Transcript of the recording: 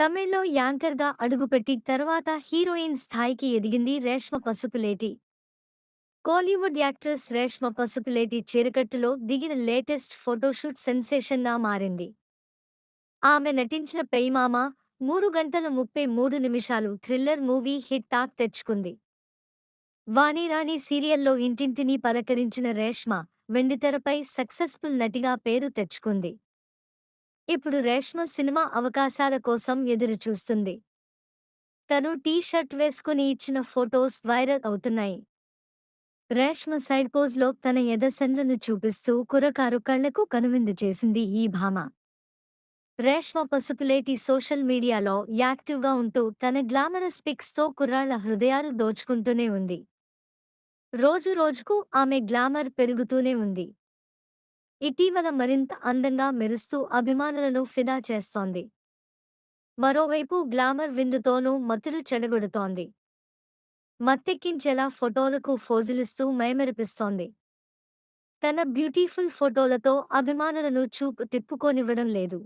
తమిళ్లో యాంకర్‌గా అడుగుపెట్టి తర్వాత హీరోయిన్ స్థాయికి ఎదిగింది రేష్మ పసుపులేటి. కోలీవుడ్ యాక్ట్రెస్ రేష్మ పసుపులేటి చీరకట్టులో దిగిన లేటెస్ట్ ఫోటోషూట్ సెన్సేషన్‌గా మారింది. ఆమె నటించిన 'పెయిమామ' 3 గంటల 33 నిమిషాలు థ్రిల్లర్ మూవీ హిట్ టాక్ తెచ్చుకుంది. 'వాణిరాణి' సీరియల్‌లో ఇంటింటిని పలకరించిన రేష్మ వెండితెరపై సక్సెస్‌ఫుల్ నటిగా పేరు తెచ్చుకుంది. ఇప్పుడు రేష్మ సినిమా అవకాశాల కోసం ఎదురు చూస్తుంది. తను టీ షర్ట్ వేసుకుని ఇచ్చిన ఫోటోస్ వైరల్ అవుతున్నాయి. రేష్మ సైడ్ పోజ్‌లో తన ఎదసండ్లను చూపిస్తూ కుర్రకారు కళ్లకు కనువిందు చేసింది ఈ భామ. రేష్మ పసుపులేటి సోషల్ మీడియాలో యాక్టివ్‌గా ఉంటూ తన గ్లామరస్ పిక్స్‌తో కుర్రాళ్ల హృదయాలు దోచుకుంటూనే ఉంది. రోజు రోజుకు ఆమె గ్లామర్ పెరుగుతూనే ఉంది. ఇటీవల మరింత అందంగా మెరుస్తూ అభిమానులను ఫిదా చేస్తోంది. మరోవైపు గ్లామర్ విందుతోనూ మతులు చెడగొడుతోంది. మత్తెక్కించేలా ఫోటోలకు ఫోజులిస్తూ మైమరిపిస్తోంది. తన బ్యూటిఫుల్ ఫోటోలతో అభిమానులను చూపు తిప్పుకోనివ్వడం లేదు.